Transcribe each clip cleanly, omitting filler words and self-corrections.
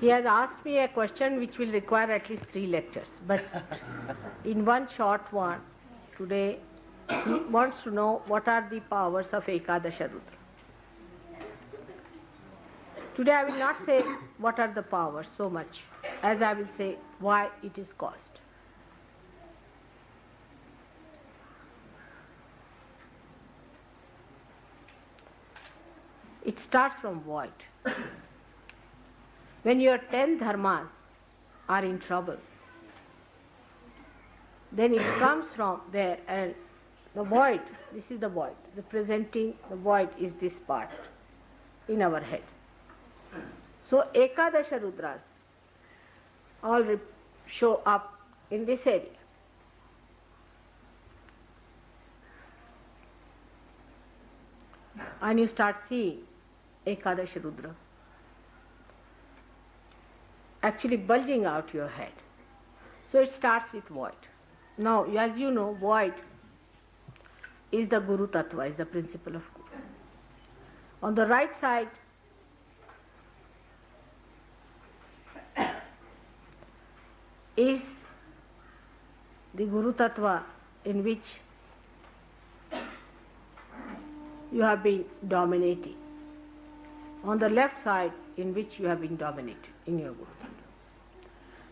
He has asked me a question which will require at least 3 lectures, but in one short one, today he wants to know what are the powers of Ekadasha Rudra. Today I will not say what are the powers so much as I will say why it is caused. It starts from void. When your 10 dharmas are in trouble, then it comes from there, and the void, this is the void, representing the void is this part in our head. So Ekadasha Rudras all show up in this area. And you start seeing Ekadasha Rudra actually bulging out your head. So it starts with void. Now, as you know, void is the Guru Tattva, is the principle of Guru. On the right side is the Guru Tattva in which you have been dominating. On the left side in which you have been dominated in your Guru Tattva.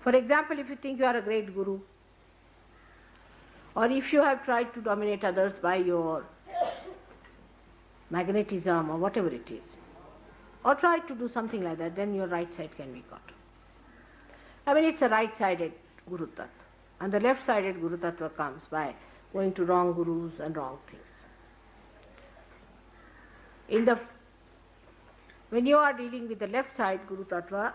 For example, if you think you are a great Guru, or if you have tried to dominate others by your magnetism or whatever it is, or try to do something like that, then your right side can be caught. I mean, it's a right-sided Guru Tattva. And the left-sided Guru Tattva comes by going to wrong gurus and wrong things. When you are dealing with the left side Guru Tattva,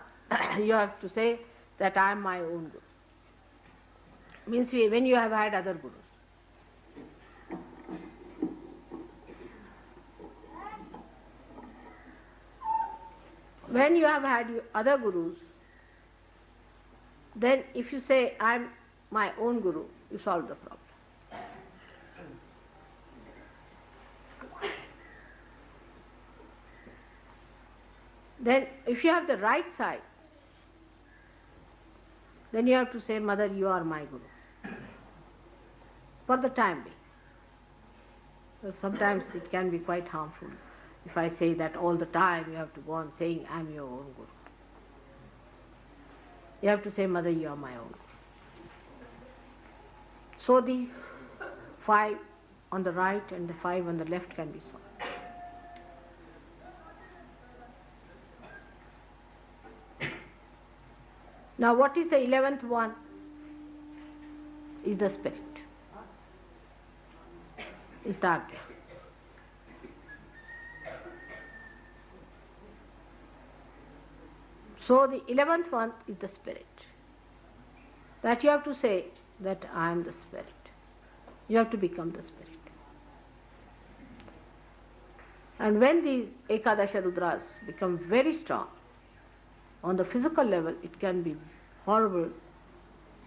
you have to say that I am my own Guru. Means when you have had other Gurus. When you have had other Gurus, then if you say I am my own Guru, you solve the problem. Then if you have the right side, then you have to say, Mother, you are my Guru. For the time being. So sometimes it can be quite harmful if I say that all the time you have to go on saying, I am your own Guru. You have to say, Mother, you are my own Guru. So these 5 on the right and the 5 on the left can be solved. Now what is the 11th one? Is the spirit. Is the Agya. So the 11th one is the spirit. That you have to say that I am the spirit. You have to become the spirit. And when these Ekadasha Rudras become very strong, on the physical level, it can be horrible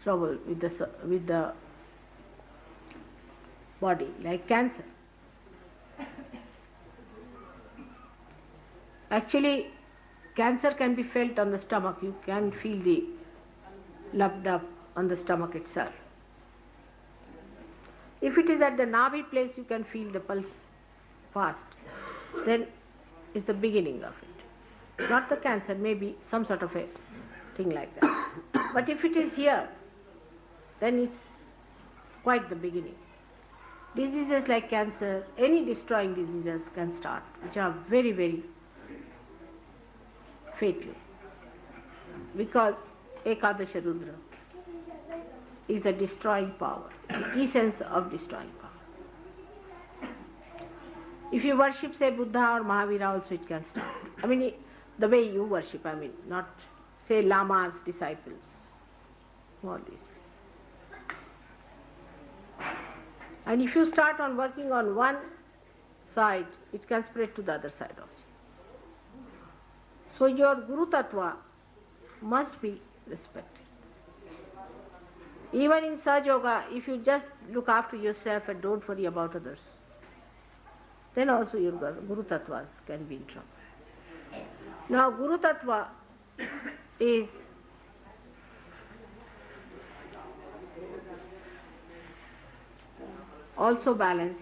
trouble with the body, like cancer. Actually, cancer can be felt on the stomach. You can feel the lumped up on the stomach itself. If it is at the Navi place, you can feel the pulse fast. Then it's the beginning of it. Not the cancer, maybe some sort of a thing like that. But if it is here, then it's quite the beginning. Diseases like cancer, any destroying diseases can start, which are very, very fatal. Because Ekadasha Rudra is a destroying power, the essence of destroying power. If you worship, say, Buddha or Mahavira also, it can start. I mean, the way you worship, I mean, not, say, Lama's disciples, all these. And if you start on working on one side, it can spread to the other side also. So your Guru Tattva must be respected. Even in Sahaja Yoga, if you just look after yourself and don't worry about others, then also your Guru Tattvas can be in trouble. Now Guru Tattva is also balanced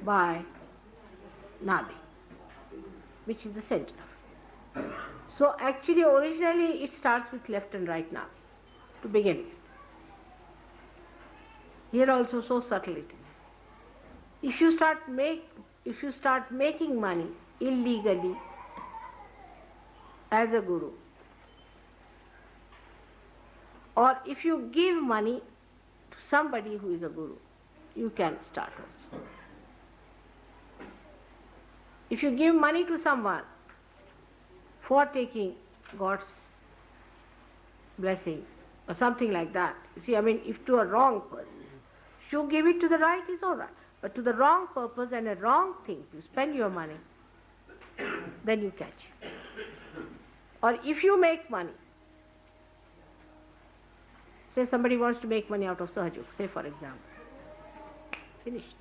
by Nabi, which is the center. So actually originally it starts with left and right Nabi to begin with. Here also so subtle it is. If you start making money illegally as a guru, or if you give money to somebody who is a guru, you can start also. If you give money to someone for taking God's blessing or something like that, you see, I mean, if to a wrong person, if you give it to the right, it's all right. But to the wrong purpose and a wrong thing, you spend your money, then you catch it. Or if you make money, say somebody wants to make money out of Sahajog, say for example, finished.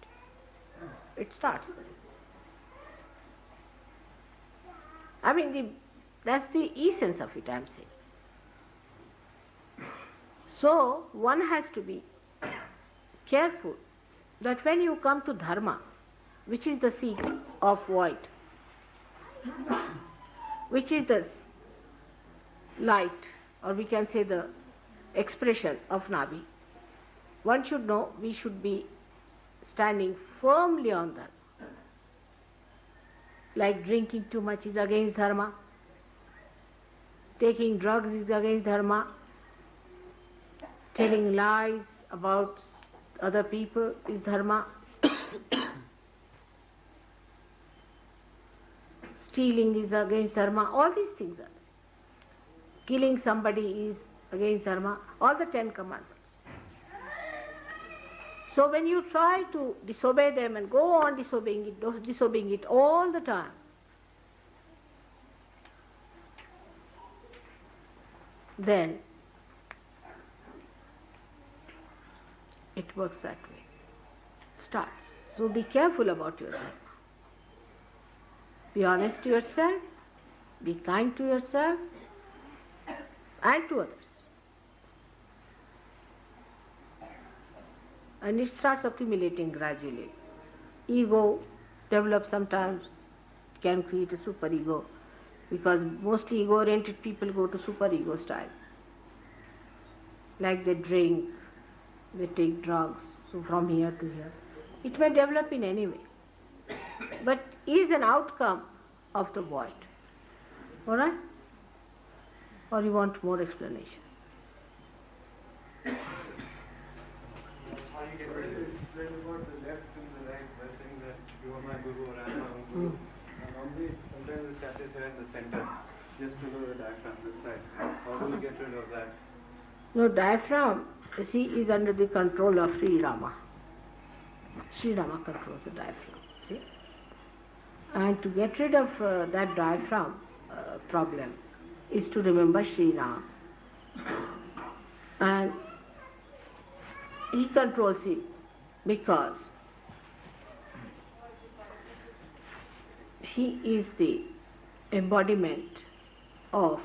It starts. I mean, that's the essence of it, I am saying. So, one has to be careful that when you come to Dharma, which is the seat of void, which is the light, or we can say the expression of Nabi, one should know we should be standing firmly on Dharma. Like drinking too much is against Dharma, taking drugs is against Dharma, telling lies about other people is Dharma, stealing is against Dharma, all these things are. Killing somebody is against Dharma, all the 10 commandments. So when you try to disobey them and go on disobeying it all the time, then it works that way. Starts. So be careful about your dharma. Be honest to yourself, be kind to yourself and to others. And it starts accumulating gradually. Ego develops sometimes, can create a superego, because mostly ego-oriented people go to superego style. Like they drink, they take drugs, so from here to here. It may develop in any way, but is an outcome of the void. All right? Or you want more explanation? How you get rid of it? Explain about the left and the right, by saying that you are my guru or I am my own guru. And normally, sometimes the chapter is here in the center, just below the diaphragm, this side. How do we get rid of that? No, diaphragm, you see, is under the control of Sri Rama. Sri Rama controls the diaphragm, see? And to get rid of that diaphragm problem is to remember Sri Rama. And he controls it because he is the embodiment of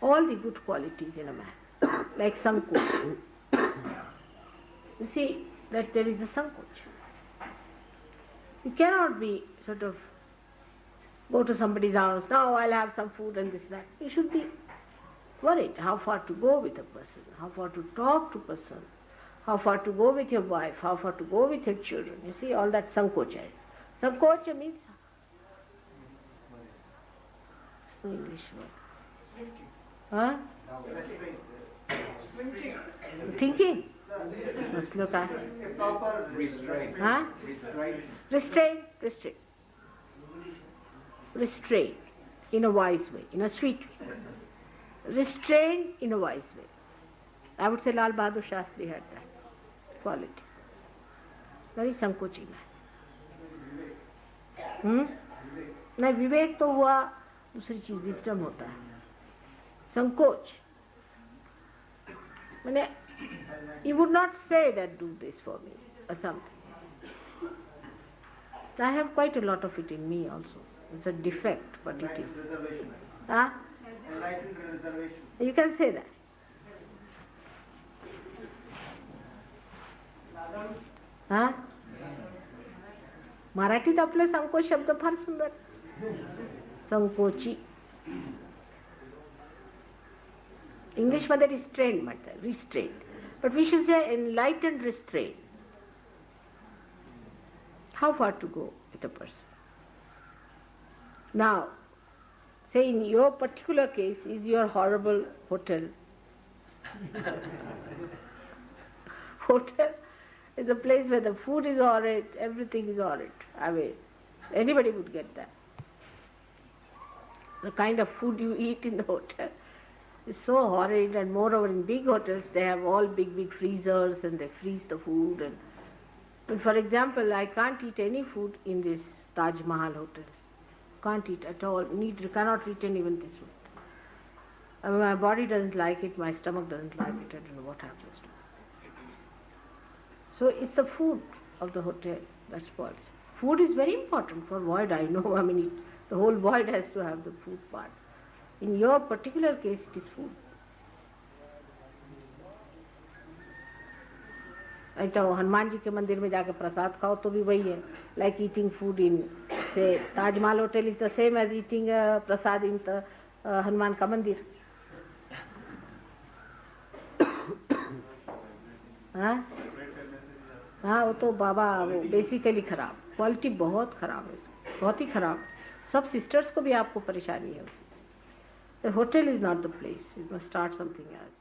all the good qualities in a man, like Sankoch. You see that there is a Sankoch. You cannot be sort of go to somebody's house, now I'll have some food and this, that. You should be worried how far to go with a person, how far to talk to a person, how far to go with your wife, how far to go with your children. You see, all that Sankocha is. Sankocha means, it's no English word. Huh? Thinking. Let's look at Restraint. huh? Restrain, restrain. Restrain in a wise way, in a sweet way. Restrain in a wise way. I would say Lal Bahadur Shastri had that quality. Very Sankochi man. नहीं, विवेक तो हुआ दूसरी चीज, wisdom होता है. संकोच मैंने, you would not say that do this for me or something. I have quite a lot of it in me also. It's a defect, but it is. Enlightened reservation. Huh? Enlightened reservation. You can say that. हा? मराठीत आपले संकोच शब्द फार सुंदर. संकोची. English मध्ये restraint म्हणतात, restraint. But we should say enlightened restraint. How far to go with a person? Now, say in your particular case is your horrible hotel. Hotel is a place where the food is horrid, everything is horrid. I mean, anybody would get that. The kind of food you eat in the hotel is so horrid, and moreover in big hotels they have all big freezers and they freeze the food. And for example, I can't eat any food in this Taj Mahal hotel. Can't eat at all. Cannot retain even this food. I mean, my body doesn't like it, my stomach doesn't like it, I don't know what happens to me. So it's the food of the hotel that spoils. Food is very important for void, I know. I mean, the whole void has to have the food part. In your particular case, it is food. ऐसा हनुमान जी के मंदिर में जाकर प्रसाद खाओ तो भी वही है. Like eating food in, say, Taj Mahal hotel is the same as eating prasad in the Hanuman का मंदिर. हाँ हाँ, वो तो बाबा वो बेसिकली खराब, क्वालिटी बहुत खराब है, बहुत ही खराब. सब सिस्टर्स को भी आपको परेशानी है. The hotel is not the place. You must start something else.